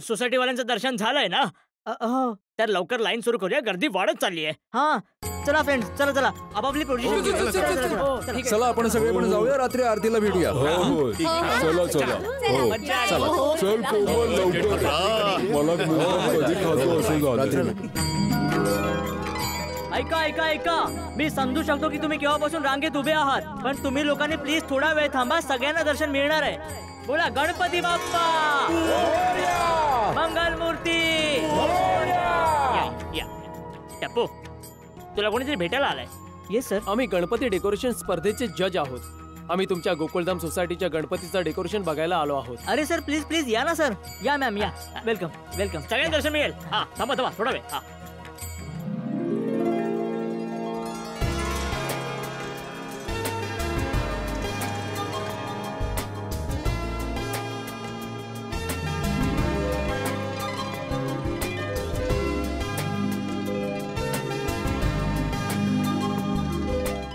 Society वाल्यांचं दर्शन झालंय ना? हो. तर लवकर लाईन सुरू करूया, गर्दी वाढत चालली आहे. हा चला फ्रेंड्स, चला चला आपापली पोझिशन. चला आपण सगळे पण जाऊया, रात्री आरतीला भेटूया. चला चला चल कोमल लवकर. मला कधी खातो असेल. ऐका ऐका ऐका, मी समजू शकतो की तुम्ही केव्हापासून रांगेत उभे आहात, पण तुम्ही लोकांनी प्लीज थोडा वेळ थांबा, सगळ्यांना दर्शन मिळणार आहे. बोला गणपती बाप्पा मंगल मूर्ती. टप्पू, तुला कोणीतरी भेटायला आलाय? येस सर, आम्ही गणपती डेकोरेशन स्पर्धेचे जज आहोत. आम्ही तुमच्या गोकुळधाम सोसायटीच्या गणपतीचं डेकोरेशन बघायला आलो आहोत. अरे सर प्लीज प्लीज या ना सर. या मॅम या. Welcome welcome. सगळ्यांना दर्शन मिळेल. हा थांबा थांबा थोडा वेळ. हा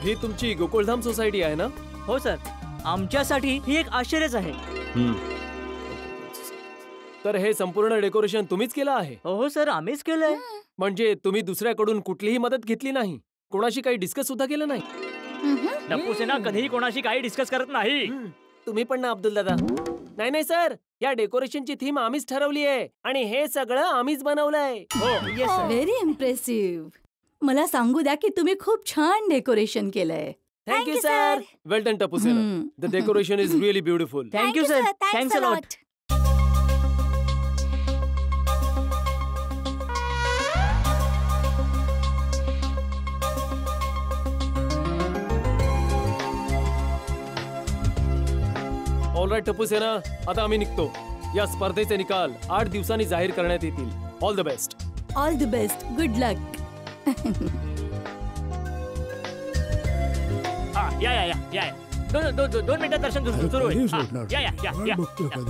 ही तुमची गोकुळधाम सोसायटी आहे ना? हो सर, आमच्यासाठी ही एक आश्चर्यच आहे. तर हे संपूर्ण डेकोरेशन तुम्हीच केलं आहे? हो सर, आम्हीच केलंय. म्हणजे तुम्ही दुसऱ्याकडून कुठलीही मदत घेतली नाही, कोणाशी काही डिस्कस सुद्धा केलं नाही? टप्पू सेना कधीही कोणाशी काही डिस्कस करत नाही. तुम्ही पण ना अब्दुल दादा? नाही नाही सर, या डेकोरेशनची थीम आम्हीच ठरवली आहे आणि हे सगळं आम्हीच बनवलंय. Very impressive. मला सांगू द्या की तुम्ही खूप छान डेकोरेशन केलंय. Thank you sir. Well done Tappu Sena. The decoration is really beautiful. Thank you sir. Thanks a lot. Alright Tappu Sena, आता आम्ही निघतो. या स्पर्धेचे निकाल 8 दिवसांनी जाहीर करण्यात येतील. All the best. All the best. Good luck. या या या या. दोन मिनिटात दर्शन सुरू होईल. या या या या.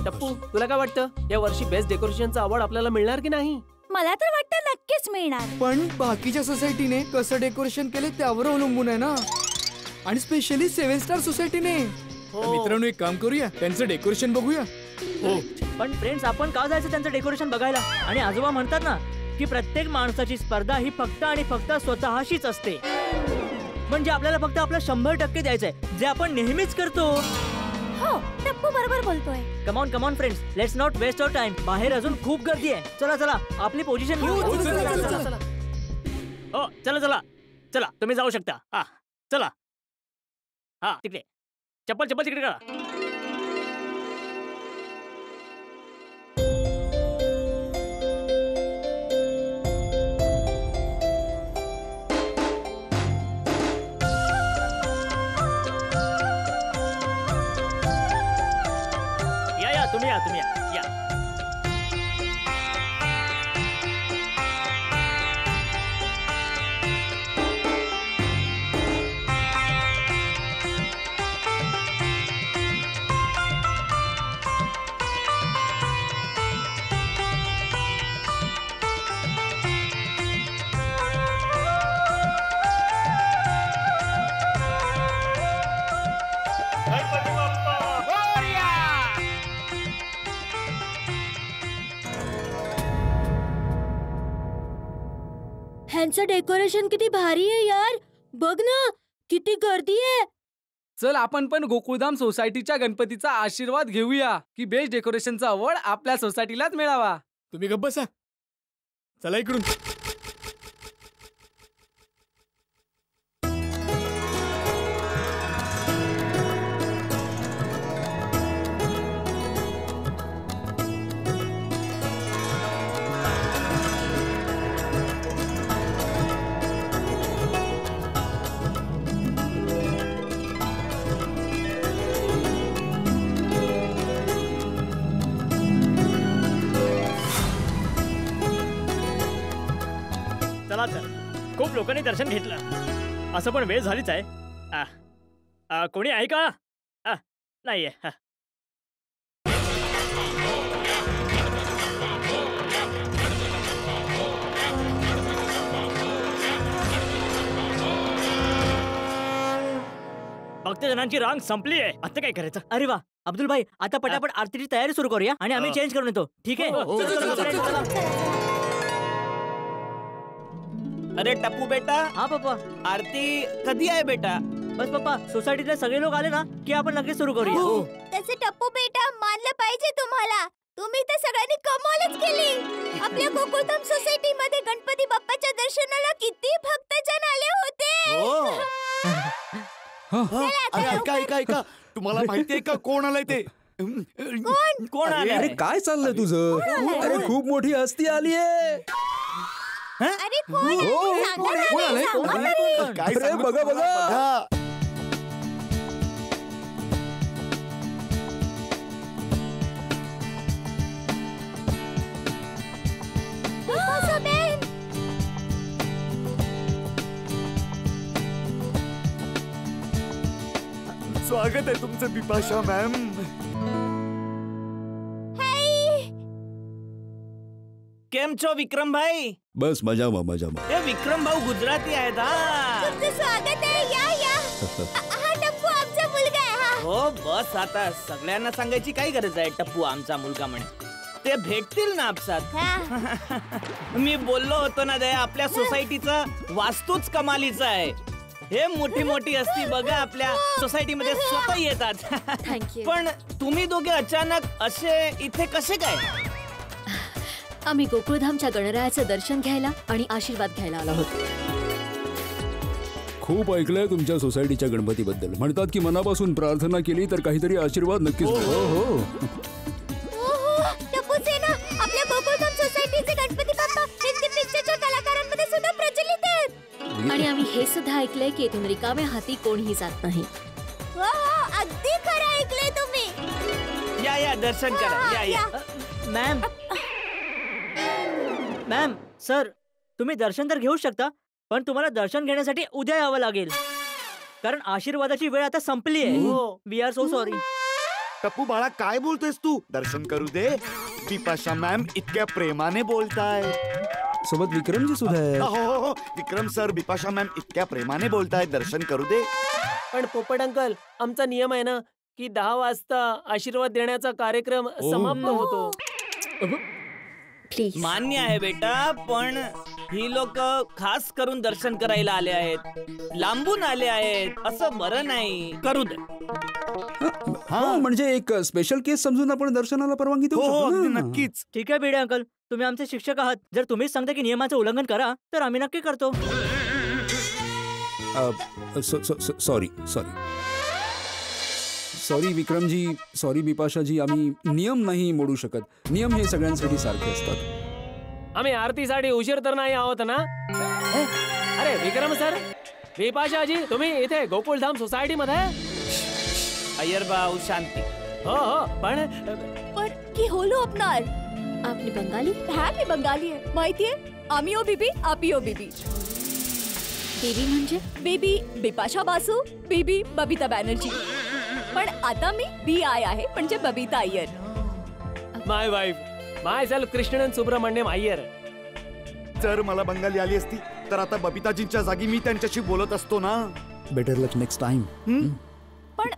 टप्पू, तुला काय वाटतं, या वर्षी बेस्ट डेकोरेशनचा अवॉर्ड आपल्याला मिळणार की नाही? मला तर वाटतं नक्कीच मिळणार. पण बाकीच्या सोसायटीने कसं डेकोरेशन केले त्यावर अवलंबून आहे ना, आणि स्पेशली 7 स्टार सोसायटीने. मित्रांनो, एक काम करूया, त्यांचं डेकोरेशन बघूया. हो, पण फ्रेंड्स आपण का जायचं त्यांचं डेकोरेशन बघायला? आणि आजोबा म्हणतात ना की प्रत्येक माणसाची स्पर्धा ही फक्त आणि फक्त स्वतःशीच असते. म्हणजे आपल्याला फक्त आपलं 100% द्यायचंय, जे आपण नेहमीच करतो. हो, टप्पू बरोबर बोलतोय. Come on friends, let's not waste our time. बाहेर अजून खूप गर्दी आहे. चला चला आपली पोझिशन घेऊ. हो चला चला चला, तुम्ही जाऊ शकता. हा चला. हा तिकडे चप्पल तिकडे करा. तुम्ही या या. ह्यांचं डेकोरेशन किती भारी आहे यार. बघ ना किती गर्दी आहे. चल आपण पण गोकुळधाम सोसायटीच्या गणपतीचा आशीर्वाद घेऊया की बेस्ट डेकोरेशनचा अवॉर्ड आपल्या सोसायटीलाच मिळावा. तुम्ही गप्प बसा. चला इकडून. चला तर, खूप लोकांनी दर्शन घेतलं. असं पण वेळ झालीच आहे. कोणी आहे का? नाहीये. भक्तजनांची रांग संपली आहे. आता काय करायचं? अरे वा अब्दुल भाई, आता पटापट आरतीची तयारी सुरू करूया आणि आम्ही चेंज करून येतो. ठीक आहे? अरे टप्पू बेटा, हा पप्पा. आरती कधी आहे बेटा? बस पप्पा, सोसायटीतले सगळे लोक आले ना की आपण लगेच सुरू करूया. तसे टप्पू बेटा मानलं पाहिजे तुम्हाला. तुम्ही तर सगळ्यांनी कमालच केली. आपल्या गोकुळधाम सोसायटी मध्ये गणपती बाप्पाच्या दर्शनाला किती भक्तजन आले होते. अरे ऐका तुम्हाला माहितीये का कोण आलंय ते? कोण आले? अरे काय चाललंय तुझं? अरे खूप मोठी हस्ती आली आहे. अरे कोण? सांगा ना, सांगा ना. काय अरे सांगू बघा तुम्हाला? बघा. बिपाशाबेन. स्वागत आहे तुमचं बिपाशा मॅम. केम छो विक्रम भाई? बस मजामा. हे विक्रम भाऊ गुजराती आहेत. हा तुमचं स्वागत आहे. या. हा टप्पू आमचा मुलगा आहे. हा. हो बस, आता सगळ्यांना सांगायची काय गरज आहे टप्पू आमचा मुलगा म्हणे. ते भेटतील ना आपसात. हा. मी बोललो होतो ना दया, आपल्या सोसायटीचा वास्तूच कमालीचा आहे. हे मोठी असती बघा आपल्या सोसायटीमध्ये स्वतः येतात. थँक्यू. पण तुम्ही दोघे अचानक असे इथे कसे काय? आम्ही गोकुळधामच्या गणरायाचं दर्शन घ्यायला आणि आशीर्वाद घ्यायला आलो होतो. खूप ऐकलंय तुमच्या सोसायटीच्या गणपतीबद्दल. म्हणतात की मनापासून प्रार्थना केली तर काहीतरी आशीर्वाद नक्कीच मिळतो. आपल्या गोकुळधाम सोसायटीचे गणपती बाप्पा हिंदी पिक्चरच्या कलाकारांमध्ये सुद्धा प्रचलित आहेत. आणि आम्ही हे सुद्धा ऐकलंय की इथून रिकाम्या हाती कोणीही जात नाही. अगदी खरं ऐकलंय तुम्ही. या दर्शन करा. या. मॅम सर, तुम्ही दर्शन तर घेऊ शकता, पण तुम्हाला दर्शन घेण्यासाठी उद्या यावं लागेल, कारण आशीर्वादाची वेळ आता संपली आहे. We are so sorry. Tappu बाळा काय बोलतोयस तू? दर्शन करू दे. बिपाशा मॅम इतक्या प्रेमाने बोलताय. सोबत विक्रमजी सुद्धा आहे. हो विक्रम सर, बिपाशा मॅम इतक्या प्रेमाने बोलताय. दर्शन करू दे. पण पोपट अंकल, आमचा नियम आहे ना की 10 वाजता आशीर्वाद देण्याचा कार्यक्रम समाप्त होतो. प्लीज. मान्य आहे बेटा, पण ही लोक खास करून दर्शन करायला आले आहेत, लांबून आले आहेत, असं बरं नाही. करू दे. म्हणजे एक स्पेशल केस समजून आपण दर्शनाला परवानगी देऊ हो शकतो अगदी ना. नक्कीच. ठीक आहे भिडे अंकल, तुम्ही आमचे शिक्षक आहात. जर तुम्हीच सांगता की नियमाचं उल्लंघन करा तर आम्ही नक्की करतो. सॉरी विक्रमजी, सॉरी बिपाशाजी, आम्ही नियम नाही मोडू शकत. नियम हे सगळ्यांसाठी सारखे असतात. आम्ही आरतीसाठी उशीर तर नाही आहोत ना? अरे विक्रम सर, बिपाशाजी, तुम्ही इथे गोकुळधाम सोसायटी मध्ये? अय्यर भाऊ शांती. हो पण की होलो अपनार. आपली बंगाली? हा मी बंगाली आहे, माहितीये. आम्ही ओ बीबी, आपी ओ बीबी. बेबी म्हणजे? बेबी बिपाशा बासू, बीबी बबिता बॅनर्जी. पण आता मी BI आहे, म्हणजे बबिता अय्यर. माय वाईफ, माय सेल्फ कृष्णन सुब्रमण्यम अय्यर. जर मला बंगाली आली असती तर आता बबिताजींच्या जागी मी त्यांच्याशी बोलत असतो ना. बेटर लक नेक्स्ट टाइम. पण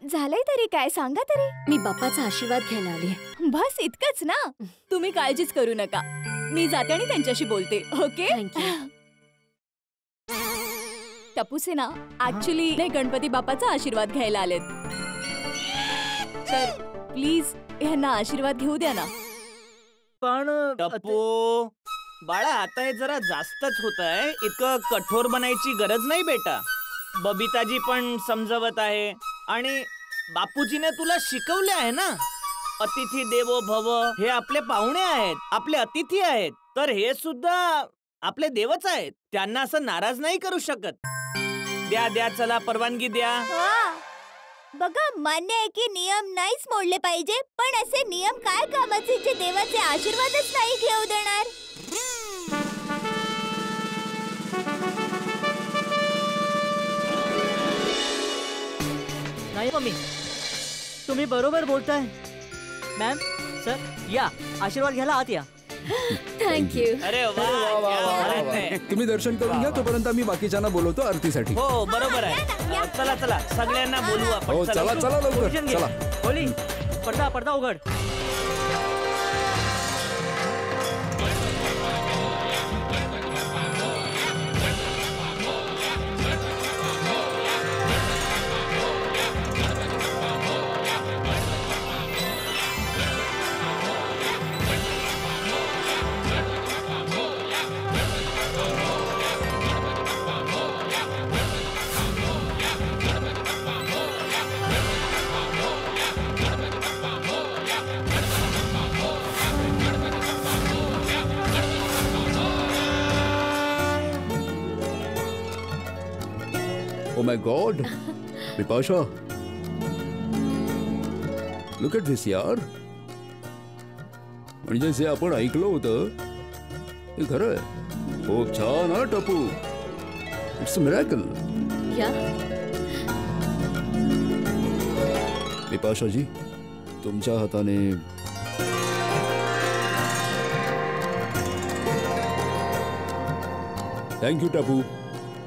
झालंय तरी काय सांगा तरी. मी बाप्पाचा आशीर्वाद घ्यायला आली. बस इतकंच ना. तुम्ही काळजीच करू नका, मी जाते आणि त्यांच्याशी बोलते. ओके. थँक्यू. टप्पूसे ना ऍक्च्युली गणपती बाप्पाचा आशीर्वाद घ्यायला आलेत, तर प्लीज ह्यांना आशीर्वाद घेऊ द्या ना. पण टप्पू बाळा, आता हे जरा जास्तच होत आहे. इतकं कठोर बनायची गरज नाही बेटा. बबिताजी पण समजवत आहे आणि बापूजीने तुला शिकवले आहे ना, अतिथी देवो भव. हे आपले पाहुणे आहेत, आपले अतिथी आहेत, तर हे सुद्धा आपले देवच आहेत. त्यांना असं नाराज नाही करू शकत. द्या चला, परवानगी द्या. बघा, मान्य आहे की नियम नाहीच मोडले पाहिजे, पण असे नियम काय कामाचे जे देवाचे आशीर्वादच नाही घेऊ देणार. नाही मम्मी, तुम्ही बरोबर बोलताय. मॅम सर, या आशीर्वाद घ्यायला आत या. थँक्यू. अरे वा, क्या बात आहे. तुम्ही दर्शन करून घ्या, तोपर्यंत आम्ही बाकीच्यांना बोलवतो आरतीसाठी. हो बरोबर आहे. चला चला सगळ्यांना बोलू आपण. हो चला चला लवकर पोझिशन घे. चला. होली पडदा उघड. Oh my God, Bipasha, look at this यार. म्हणजे जे आपण ऐकलं होतं ते खरं आहे. खूप छान हा टपू. It's a miracle. या बिपाशाजी, तुमच्या हाताने थँक्यू टपू.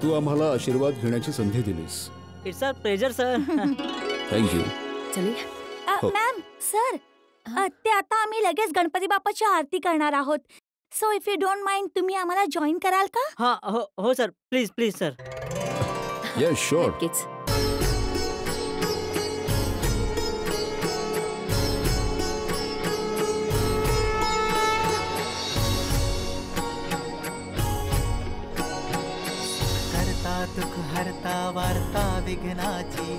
तू आम्हाला आशीर्वाद घेण्याची संधी दिलीस. It's a pleasure sir. Thank you. चलिए. हो. मॅम सर ते आता आम्ही लगेच गणपती बाप्पाची आरती करणार आहोत. So if you don't mind तुम्ही आम्हाला जॉईन कराल का? हा हो sir, please sir. Yes sure. नक्कीच. दुख हरता वार्ता विघ्नाची,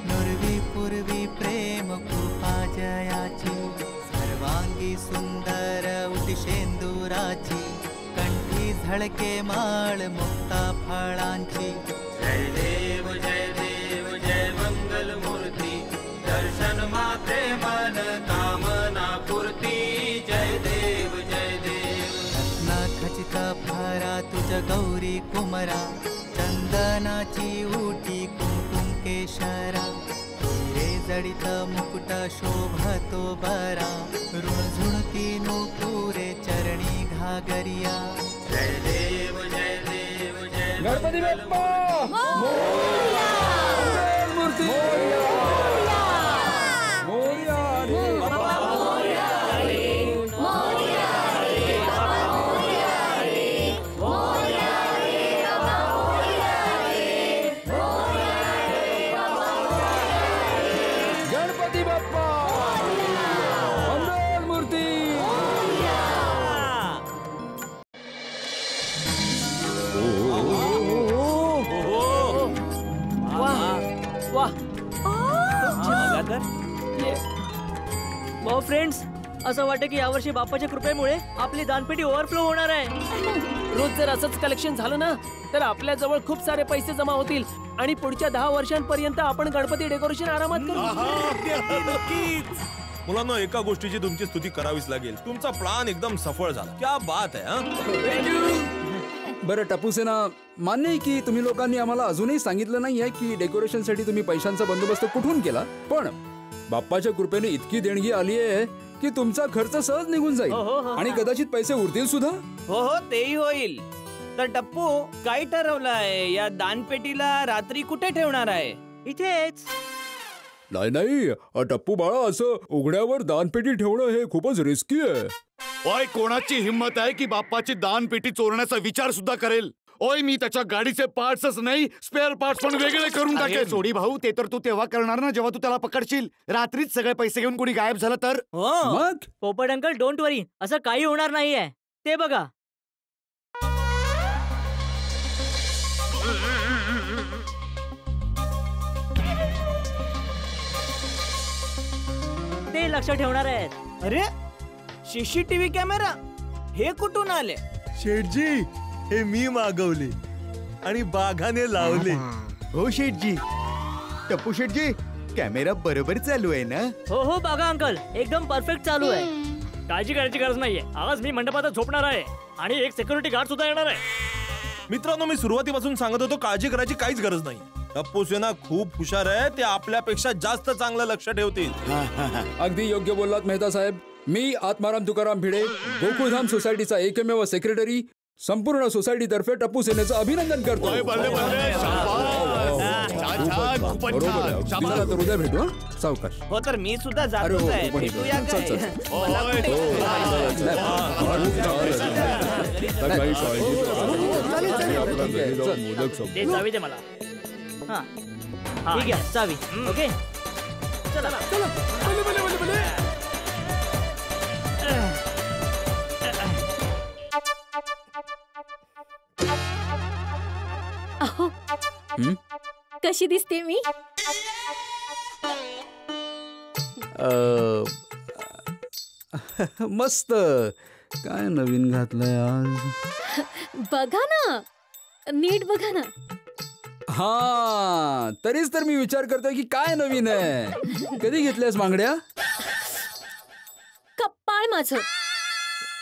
नुरवी पूर्वी प्रेम कृपा जयाची, सर्वांगी सुंदर उटिशेंदुराची, कंठी झळके माळ मुक्ता फळांची. जय देव जय मंगल मूर्ती, दर्शन मात्रे मन कामना पूर्ती. जय देव रत्न खचित फरा तुझ गौरी कुमरा, चंदनाची उटी कुंकुम केशरा, हिरे जडित मुकुट शोभतो बरा, ऋणझुणती नुपुरे चरणी घागरिया. जय देव जय गणपती बाप्पा मोरया. मूर्ती मोरया. वाह फ्रेंड्स, असं वाटतं की यावर्षी बाप्पाच्या कृपेमुळे आपली दानपेटी ओव्हरफ्लो होणार आहे. रोज जर असंच कलेक्शन झालं ना तर आपल्या जवळ खूप सारे पैसे जमा होतील आणि पुढच्या 10 वर्षांपर्यंत आपण गणपती डेकोरेशन आरामात करू. मुलांना एका गोष्टीची तुमची स्तुती करावीच लागेल. तुमचा प्लान एकदम सफळ झाला. क्या बात आहे. बरं टपूसेना, मान्य आहे की तुम्ही लोकांनी आम्हाला अजूनही सांगितलं नाहीये की डेकोरेशनसाठी तुम्ही पैशांचा बंदोबस्त कुठून केला. पण बाप्पाच्या कृपेने इतकी देणगी आली आहे की तुमचा खर्च सहज निघून जाईल आणि कदाचित पैसे उरतील सुद्धा. हो तेही होईल. तर टप्पू, काय ठरवलंय? या दानपेटीला रात्री कुठे ठेवणार आहे? इथेच. नाही टप्पू बाळा, असं उघड्यावर दानपेटी ठेवणं हे खूपच रिस्की आहे. ओय, कोणाची हिम्मत आहे की बाप्पाची दानपेटी चोरण्याचा विचार सुद्धा करेल? ओय, मी त्याच्या गाडीचे पार्ट्सच नाही, स्पेअर पार्ट्स पण वेगळे करून टाकेल. सोडी भाऊ, ते तर तू तेव्हा करणार ना जेव्हा तू त्याला पकडशील. रात्रीच सगळे पैसे घेऊन कोणी गायब झालं तर? मग पोपट अंकल, डोंट वरी, असं काही होणार नाहीये. ते बघा. ते लक्ष ठेवणार आहेत. अरे, सीसीटीव्ही कॅमेरा हे कुठून आले? शेठजी, हे मी मागवले आणि बाघाने लावले. हो शेठजी. टप्पू शेठजी, कॅमेरा बरोबर चालू आहे ना? हो बागा अंकल, एकदम परफेक्ट चालू आहे. काळजी करायची गरज नाहीये. आज मी मंडपात झोपणार आहे आणि एक सिक्युरिटी गार्ड सुद्धा येणार आहे. मित्रांनो, मी सुरुवातीपासून सांगत होतो, काळजी करायची काहीच गरज नाही. टप्पू सेना खूप हुशार आहे. ते आपल्यापेक्षा जास्त चांगलं लक्ष ठेवतील. अगदी योग्य बोललात मेहता साहेब. मी आत्माराम तुकाराम भिडे, गोकुळधाम सोसायटीचा एकमेव सेक्रेटरी, संपूर्ण सोसायटीतर्फे टप्पू सेनेचं अभिनंदन करतो. बरोबर आहे. तुम्हाला तर उद्या भेटू. सावकाश. हो तर मी सुद्धा अरे जातोच हो, आहे. तू पण येतो. भेटूया चल, काय? चल. मला दे चावी दे मला. हा ठीक आहे चावी. ओके चला चला भले भले भले भले. अहो कशी दिसते मी? मस्त. काय नवीन घातलंय आज? बघा ना, नीट बघा ना. हा तरीच तर मी विचार करतोय की काय नवीन आहे. कधी घेतल्यास बांगड्या? कप्पाळ माझं.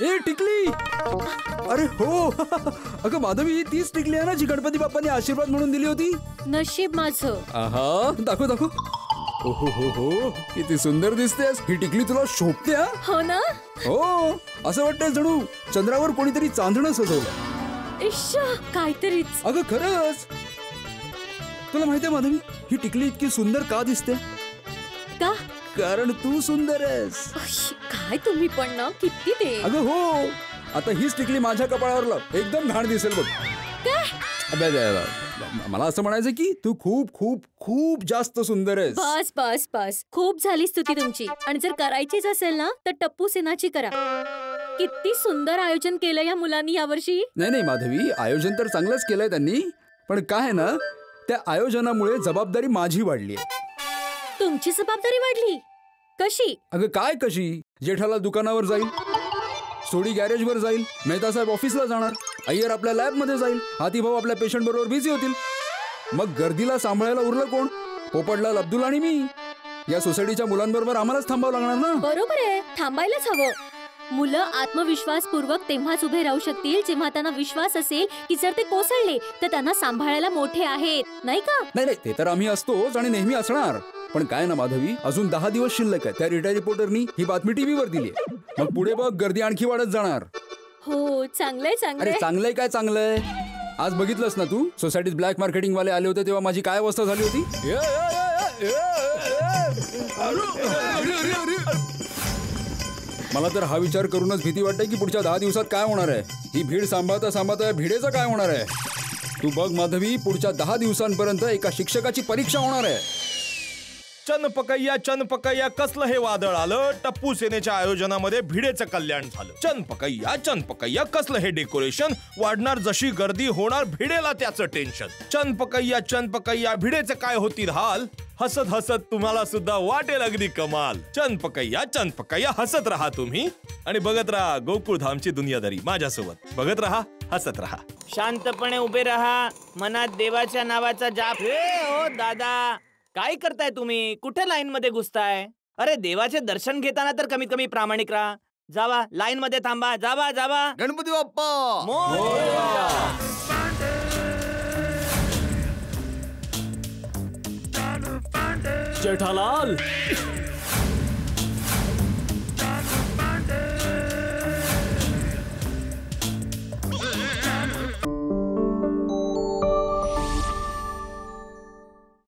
ए टिकली. अरे हो. अगं माधवी, ही तीच टिकली आहे ना जी गणपती बाप्पांनी आशीर्वाद म्हणून दिली होती? नशीब माझं. आहा, दाखव दाखव. ओहो हो हो, किती सुंदर दिसतेस. ही टिकली तुला शोभते. हा हो ना. हो, असं वाटतंय जणू चंद्रावर कोणीतरी चांदणं सजवलं. इश्श, काहीतरीच. अगं खरंच. तुला माहितीये माधवी, ही टिकली इतकी सुंदर का दिसते? का? कारण तू सुंदर आहेस. काय तुम्ही पण ना, किती ते. अगं हो, आता हीच टिकली माझ्या कपाळावर लाव, एकदम घाण दिसेल बघ. काय? मला असं म्हणायचं की तू खूप खूप खूप जास्त सुंदर आहेस. बस बस बस, खूप झाली स्तुती तुमची. आणि जर करायचीच असेल ना तर टप्पू सेनाची करा. किती सुंदर आयोजन केलं या मुलांनी यावर्षी. नाही नाही माधवी, आयोजन तर चांगलंच केलंय त्यांनी, पण काय आहे ना, त्या आयोजनामुळे जबाबदारी माझी वाढली आहे. तुमची जबाबदारी वाढली? कशी? अगं काय कशी? जेठाला दुकानावर जाईल, सोडी गॅरेजवर जाईल, मेहता साहेब ऑफिसला जाणार, अय्यर आपल्या लॅब मध्ये जाईल, हातीभाऊ आपल्या पेशंट बरोबर बिझी होतील. मग गर्दीला सांभाळायला उरलं कोण? पोपटलाल, अब्दुल आणि मी. या सोसायटीच्या मुलांबरोबर आम्हालाच थांबावं लागणार ना. बरोबर आहे, थांबायलाच हवं. मुलं आत्मविश्वासपूर्वक तेव्हाच उभे राहू शकतील जेव्हा त्यांना विश्वास असेल की जर ते कोसळले तर त्यांना सांभाळायला मोठे आहेत, नाही का? नाही नाही, ते तर आम्ही असतोच आणि नेहमी असणार. पण काय ना माधवी, अजून 10 दिवस शिल्लक आहे. त्या रिटायर रिपोर्टरनी ही बातमी टीव्हीवर दिली. मग पुढे बघ, गर्दी आणखी वाढत जाणार. हो, चांगलंय चांगलंय. अरे चांगलंय काय चांगलंय? आज बघितलंस ना तू, सोसायटीत ब्लॅक मार्केटिंग वाले आले होते तेव्हा माझी काय अवस्था झाली होती. मला तर हा विचार करूनच भीती वाटते की पुढच्या 10 दिवसात काय होणार आहे. ही भीड सांभाळता सांभाळता भिडेचं काय होणार आहे. तू बघ माधवी, पुढच्या 10 दिवसांपर्यंत एका शिक्षकाची परीक्षा होणार आहे. चनपकय्या कसलं हे वादळ आलं. टप्पू सेनेच्या आयोजनामध्ये भिडेचं कल्याण झालं. चनपकय्या कसलं हे डेकोरेशन. वाढणार जशी गर्दी होणार भिडेला त्याचं टेन्शन. चनपकय्या भिडेचं काय होतील हाल. हसत हसत तुम्हाला सुद्धा वाटेल अगदी कमाल. चनपकय्या हसत राहा तुम्ही आणि बघत राहा गोकुळधामची दुनियादारी माझ्यासोबत. बघत राहा, हसत राहा. शांतपणे उभे राहा, मनात देवाच्या नावाचा जाप. हो दादा, काय करताय तुम्ही? कुठे लाईन मध्ये घुसताय? अरे देवाचे दर्शन घेताना तर कमीत कमी प्रामाणिक राहा. जावा, लाईन मध्ये थांबा. जावा जावा. गणपती बाप्पा मोरया. जेठालाल